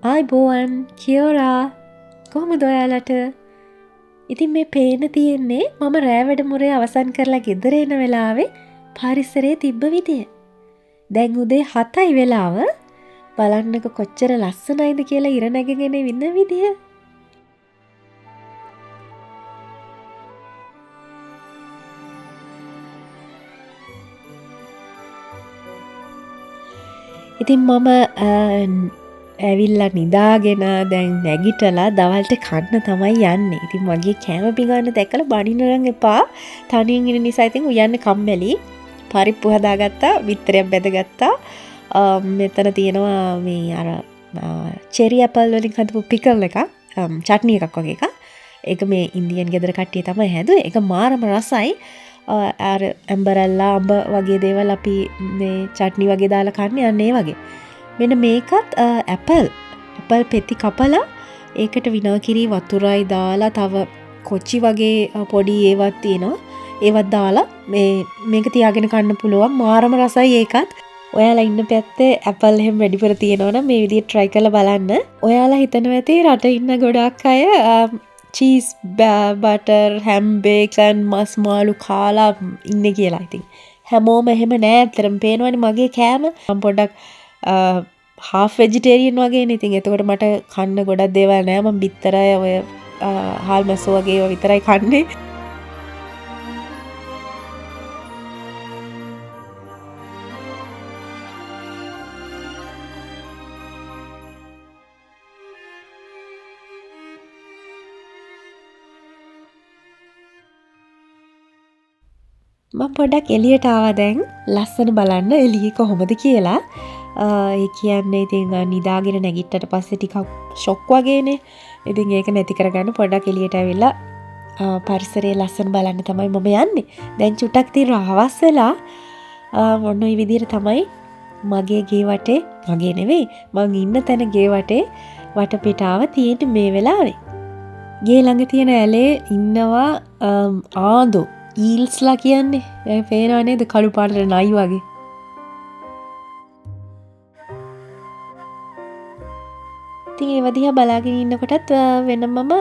ආයිබෝවන් කියෝරා කොහොමද ඔයාලට? ඉතින් මේ පේන තියෙන්නේ මම රෑ වැඩමුරේ අවසන් කරලා ගෙදර එන වෙලාවේ පරිසරයේ තිබ්බ විදිය. දැන් උදේ 7යි වෙලාව. බලන්නකො කොච්චර ලස්සනයිද කියලා ඉර නැගගෙන ඉන්න විදිය. ඉතින් මම ඇවිල්ලා නිදාගෙන දැන් නැගිටලා දවල්ට කන්න තමයි යන්නේ. ඉතින් මගේ කෑම පිඟාන දැකලා බනින්න එපා. තනියෙන් ඉන්න නිසා ඉතින් උයන්න කම්මැලි. පරිප්පු හදාගත්තා, බිත්තරයක් බැදගත්තා. මෙතන තියෙනවා මේ අර චෙරි ඇපල් වලින් හදපු පිකල් එකක්, චට්නි එකක් වගේ එකක්. ඒක මේ ඉන්දියන් ගෙදර කට්ටිය තමයි හැදුවේ. ඒක මාරම රසයි. අර ඇම්බරැල්ලා අඹ වගේ දේවල් අපි මේ චට්නි වගේ දාලා කන්නේ යන්නේ වගේ. මෙන්න මේකත් ඇපල් පෙති කපලා ඒකට විනාකිරි වතුරයි දාලා තව කොච්චි වගේ පොඩි ඒවත් තියෙනවා. ඒවත් දාලා මේක තියාගෙන කන්න පුළුවන්. මාරම රසයි ඒකත්. ඔයාලා ඉන්න පැත්තේ ඇපල් එහෙම වැඩිපුර තියෙනවනම් මේ විදිහට try කරලා බලන්න. ඔයාලා හිතනවා ඇති රට ඉන්න ගොඩක් අය චීස් බටර් හැම් බේකන් මස් මාළු කාලා ඉන්නේ කියලා. ඉතින් හැමෝම එහෙම නෑ. ඇත්තටම පේනවනේ මගේ කෑම. මම පොඩ්ඩක් half vegetarian වගේ නේ. ඉතින් එතකොට මට කන්න ගොඩක් දේවල් නෑ. මම බිත්තරය ඔය හාල් මැස්සෝ වගේ ඒවා විතරයි කන්නේ. මම පොඩ්ඩක් එළියට ආවා දැන් ලස්සන බලන්න එළිය කොහොමද කියලා. ඒ කියන්නේ ඉතින් නිදාගෙන නැගිට්ටට පස්සේ ටිකක් ෂොක් වගේනේ. ඉතින් ඒක නැති කරගන්න පොඩ්ඩක් එළියට ඇවිල්ලා පරිසරයේ ලස්සන බලන්න තමයි මම යන්නේ. දැන් චුට්ටක් තියෙන හවස් වෙලා මොන ওই විදිහට තමයි මගේ ගේ වටේ මගේ නෙවෙයි මං ඉන්න තැන ගේ වටේ වටපිටාව තියෙන්නේ මේ වෙලාවේ. ගේ ළඟ තියෙන ඇලේ ඉන්නවා ආඳු ඊල්ස්ලා කියන්නේ. ඒ පේනව නේද කළු පාටට නයි වගේ. ඉතින් ඒව දිහා බලාගෙන ඉන්නකොටත් වෙනමම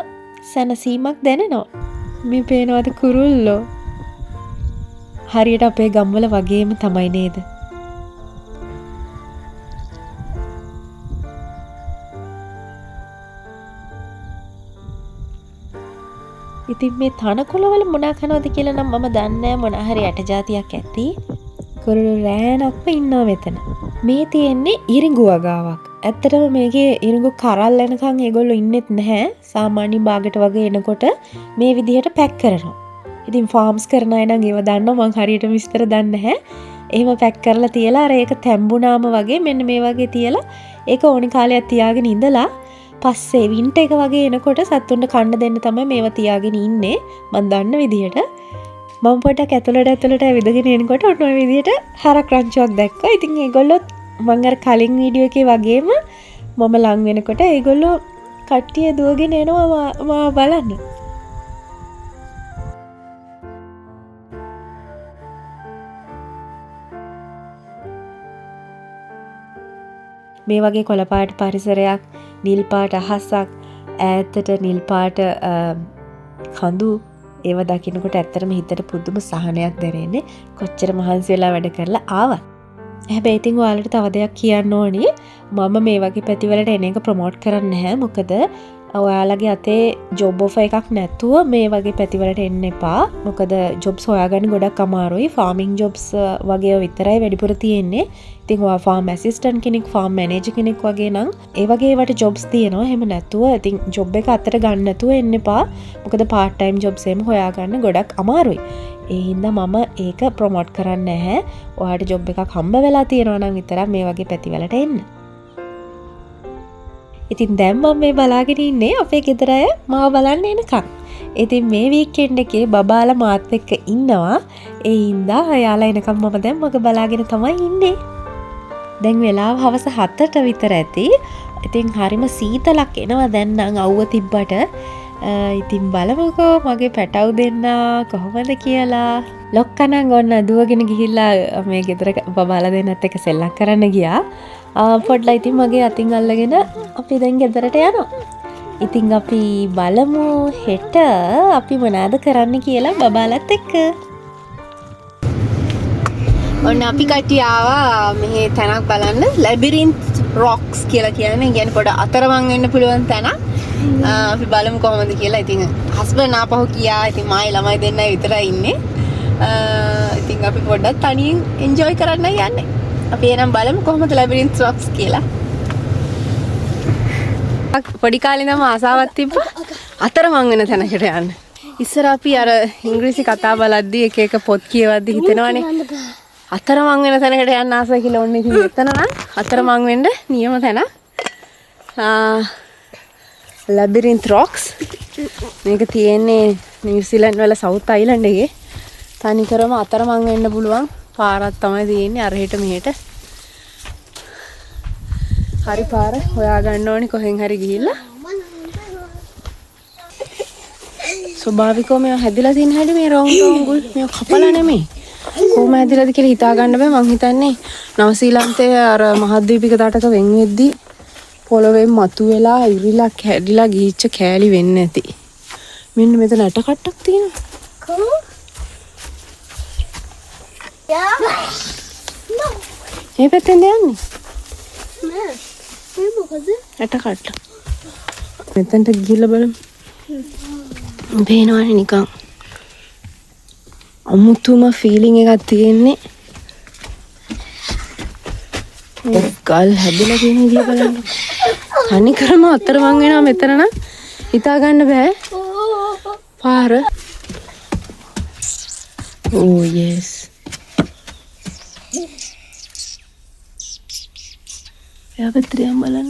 සැනසීමක් දැනෙනවා. මේ පේනවද කුරුල්ලෝ? හරියට අපේ ගම්වල වගේම තමයි නේද? ඉතින් මේ තනකොළවල මොනා කනවද කියලා නම් මම දන්නේ නැහැ. මොනා හරි ඇට జాතියක් ඇති. කුරුළු රෑනක්ම ඉන්නවා මෙතන. මේ තියෙන්නේ ඉරිඟු වගාවක්. ඇත්තටම මේකේ ඉරිඟු කරල් එනකන් ඒගොල්ලෝ ඉන්නෙත් නැහැ. සාමාන්‍ය බාගට වගේ එනකොට මේ විදිහට පැක් කරනවා. ඉතින් ෆාම්ස් කරන අය නම් ඒව දන්නවා. මං හරියට විස්තර දන්නේ නැහැ. එහෙම පැක් කරලා තියලා අර ඒක තැඹුණාම වගේ මෙන්න මේ වගේ තියලා ඒක ඕනි කාලයක් තියාගෙන ඉඳලා පස්සේ වින්ටර් එක වගේ එනකොට සත්තුන්ට කන්න දෙන්න තමයි මේවා තියාගෙන ඉන්නේ. මම දන්න විදිහට මම පොඩක් ඇතුළට ඇවිදගෙන එනකොට ඔන්න ඔය විදිහට හරක් රංචුවක් දැක්කා. ඉතින් ඒගොල්ලෝ මම අර කලින් වීඩියෝ එකේ වගේම මම ලං වෙනකොට ඒගොල්ලෝ කට්ටිය දුවගෙන එනවා මාව බලන්න. මේ වගේ කොළපාට පරිසරයක්, නිල් පාට අහසක්, ඈතට නිල් පාට කඳු ඒව දකින්නකොට ඇත්තටම හිතට පුදුම සහනයක් දැනෙන්නේ. කොච්චර මහන්සි වෙලා වැඩ කරලා ආවත්. හැබැයි ඉතින් ඔයාලට තව දෙයක් කියන්න ඕනි. මම මේ වගේ පැතිවලට එන එක ප්‍රොමෝට් කරන්නේ නැහැ. මොකද ඔයාලගේ අතේ ජොබ් ඔෆර් එකක් නැතුව මේ වගේ පැතිවලට එන්න එපා. මොකද ජොබ්ස් හොයාගන්න ගොඩක් අමාරුයි. ෆාමින් ජොබ්ස් වගේ විතරයි වැඩිපුර තියෙන්නේ. ඉතින් ඔයා ෆාම් ඇසිස්ටන්ට් කෙනෙක්, ෆාම් මැනේජර් කෙනෙක් වගේ නම් ඒ වගේ ඒවට ජොබ්ස් තියෙනවා. එහෙම නැතුව ඉතින් ජොබ් එක අතට ගන්න නැතුව එන්න එපා. මොකද පාර්ට් ටයිම් ජොබ්ස් එහෙම හොයාගන්න ගොඩක් අමාරුයි. ඒ හින්දා මම ඒක ප්‍රොමෝට් කරන්නේ නැහැ. ඔයාලට ජොබ් එකක් හම්බ වෙලා තියෙනවා නම් විතරක් මේ වගේ පැතිවලට එන්න. ඉතින් දැන් මම මේ බලාගෙන ඉන්නේ අපේ ගෙදර අය මාව බලන්න එනකන්. ඉතින් මේ වීකෙන්ඩ් එකේ බබාලා මාත් එක්ක ඉන්නවා. ඒ හින්දා යාලා එනකන් මම දැන් මග බලාගෙන තමයි ඉන්නේ. දැන් වෙලාව හවස 7ට විතර ඇති. ඉතින් හරිම සීතලක් එනවා දැන් නම් අවුව තිබ්බට. ඉතින් බලමුකෝ මගේ පැටව් දෙන්න කොහොමද කියලා. ලොක්කනම් ඔන්න දුවගෙන ගිහිල්ලා මේ ගෙදර බබාලා දෙන්නත් එක්ක සෙල්ලම් කරන්න ගියා. පොඩ්ඩයි ඉතින් මගේ අතින් අල්ලගෙන අපි දැන් ගෙදරට යනවා. ඉතින් අපි බලමු හෙට අපි මොනවද කරන්න කියලා බබාලත් එක්ක. ඔන්න අපි කට්ටිය ආවා මෙහි තැනක් බලන්න. ලැබිරින්ත් රොක්ස් කියලා කියන්නේ. කියන්නේ පොඩ අතරමං වෙන්න පුළුවන් තැනක්. අපි බලමු කොහොමද කියලා. ඉතින් හස්බන්ඩ් ආපහු ගියා. ඉතින් මායි ළමයි දෙන්නයි විතරයි ඉන්නේ. ඉතින් අපි පොඩ්ඩක් තනියෙන් එන්ජොයි කරන්න යන්නේ. අපි එනම් බලමු කොහොමද ලැබිරින්ත් රොක්ස් කියලා. පොඩි කාලේ නම් ආසාවක් තිබ්බා අතරමං වෙන තැනකට යන්න. ඉස්සර අපි අර ඉංග්‍රීසි කතා බලද්දි එක එක පොත් කියවද්දි හිතෙනවානේ අතරමං වෙන තැනකට යන්න ආසයි කියලා. ඔන්න ඉතින් එතන නම් අතරමං වෙන්න නියම තැන. ලැබිරින්ත් රොක්ස්. මේක තියෙන්නේ නිව්සීලන්ඩ් වල සවුත් අයිලන්ඩ් එකේ. තනිකරම අතරමං වෙන්න පුළුවන් පාරක් තමයි තියෙන්නේ අරහෙට මෙහෙට. හරි පාර හොයා ගන්න ඕනේ කොහෙන් හරි ගිහිල්ලා. ස්වභාවිකව මේ හැදිලා තියෙන හැටි මේ රවුම් ගුල් මේ කපලා නෙමෙයි. කොහොම හැදිලාද කියලා හිතා ගන්න බෑ. මං හිතන්නේ නවසීලන්තයේ අර මහද්වීපික තටක වෙන් වෙද්දි පොළොවෙන් මතුවෙලා ඉරිලා කැඩිලා ගිහිච්ච කෑලි වෙන්නේ නැති. මෙන්න මෙතන ඇට කට්ටක් තියෙනවා. කොහොම? මේ පැත්තෙන්ද යන්නේ? නෑ. මේ මොකද? ඇට කට්ට. මෙතනට ගිහලා බලමු. පේනවනේ නිකන්. අමුතුම ෆීලිං එකක් තියෙන්නේ. ගල් හැදලා තියෙන විදිය බලන්න. තනිකරම අතරමං වෙනවා මෙතන නම් හිතා ගන්න බෑ. පාර. Oh yes. යාපත්‍රියම් බලන්න.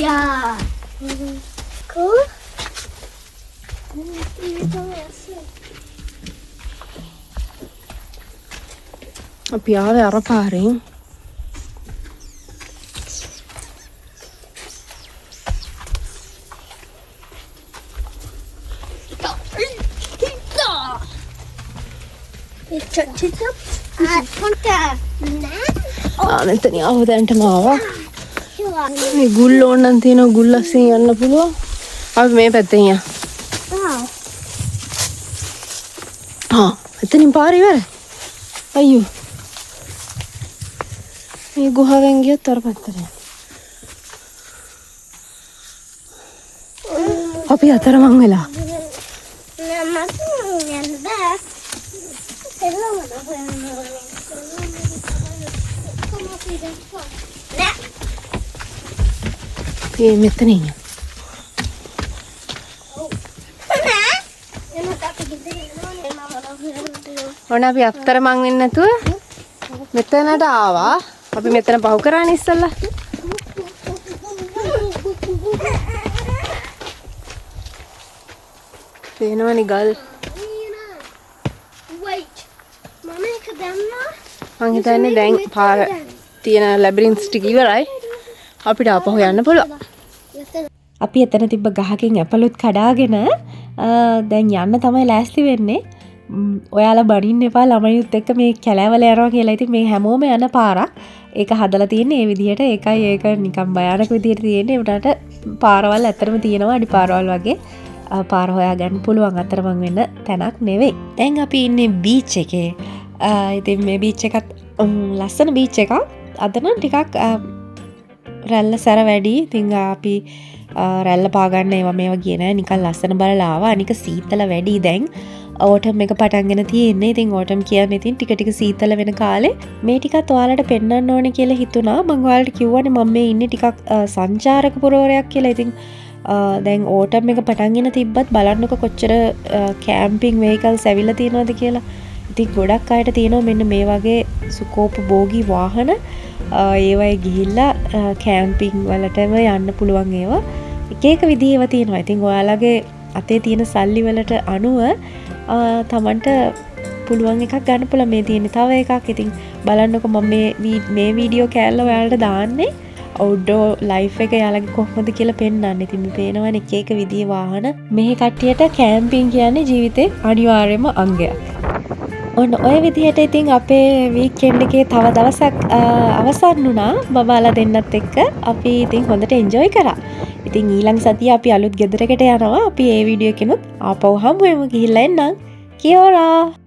Yeah. Cool. අපි ආවේ අර පාරෙන්. මෙතන ආව දැන්ටම ආවා. මේ ගුල් ඕනනම් තියෙනවා ගුල් අස්සින් යන්න පුළුවන්. අපි මේ පැත්තෙන් යන්න. එතනින් පාර ඉවරයි. අයියෝ. මේ ගුහාවෙන් ගියත් අර පැත්තට. අපි අතරමං වෙලා. මේ මෙතන ඉන්න. ඔන්න අපි අතරමං වෙන්නේ නැතුව මෙතනට ආවා. අපි මෙතන පහු කරානේ ඉස්සල්ලා. පේනවනේ ගල්. මං හිතන්නේ දැන් පාර තියෙන ලැබිරින්ත්ස් ටික ඉවරයි. අපිට ආපහු යන්න පුළුවන්. අපි එතන තිබ්බ ගහකින් ඇපලුත් කඩාගෙන දැන් යන්න තමයි ලෑස්ති වෙන්නේ. ඔයාලා බනින්න එපා ළමයිත් එක්ක මේ කැලෑවල යනවා කියලා. ඉතින් මේ හැමෝම යන පාරක්. ඒක හදලා තියෙන්නේ මේ විදිහට. ඒකයි ඒක නිකන් භයානක විදිහට තියෙන්නේ. උඩට පාරවල් ඇත්තටම තියෙනවා අඩි පාරවල් වගේ. පාර හොයා ගන්න පුළුවන් අතරමං වෙන්න තැනක් නෙවෙයි. දැන් අපි ඉන්නේ බීච් එකේ. ඉතින් මේ බීච් එකත් ලස්සන බීච් එකක්. අද නම් ටිකක් රැල්ල සැර වැඩි. ඉතින් අපි රැල්ල පාගන්න ඒවා මේවා ගියේ නෑ. නිකන් ලස්සන බලලා ආවා. අනික සීතල වැඩි දැන්. ඕටම් එක පටන්ගෙන තියෙන්නේ. ඉතින් ඕටම් කියන්නේ ඉතින් ටික ටික සීතල වෙන කාලේ මේ ටිකත් ඔයාලට පෙන්වන්න ඕනේ කියලා හිතුණා. මම ඔයාලට කිව්වනේ මම මේ ඉන්නේ ටිකක් සංචාරක පුරවරයක් කියලා. ඉතින් දැන් ඕටම් එක පටන්ගෙන තිබ්බත් බලන්නකො කොච්චර කැම්පින් වෙහිකල්ස් ඇවිල්ලා තියෙනවද කියලා. ඉතින් ගොඩක් අයට තියෙනවා මෙන්න මේ වගේ සුකෝපභෝගී වාහන. ඒවයි ගිහිල්ලා කැම්පින් වලටම යන්න පුළුවන් ඒවා. එක එක විදිහ ඒවා තියෙනවා. ඉතින් ඔයාලගේ අතේ තියෙන සල්ලි වලට අනුව තමන්ට පුළුවන් එකක් ගන්න පුළුවන්. මේ තියෙන තව එකක්. ඉතින් බලන්නකො මම මේ වීඩියෝ කෑල්ල ඔයාලට දාන්නේ. අවුට්ඩෝ ලයිෆ් එක යාලගේ කොහොමද කියලා පෙන්වන්න. ඉතින් මේ පේනවනේ එක එක විදිහේ වාහන. මෙහි කට්ටියට කැම්පින් කියන්නේ ජීවිතේ අනිවාර්යම අංගයක්. ඔන්න ඔය විදිහට ඉතින් අපේ වීකෙන්ඩ් එකේ තව දවසක් අවසන් වුණා. බබාලා දෙන්නත් එක්ක අපි ඉතින් හොඳට එන්ජොයි කරා. ඉතින් ඊළඟ සතිය අපි අලුත් ගෙදරකට යනවා. අපි ඒ වීඩියෝ එකනොත් ආපහු හම්බ වෙමු. ගිහිල්ලා එන්නම්. කියෝරා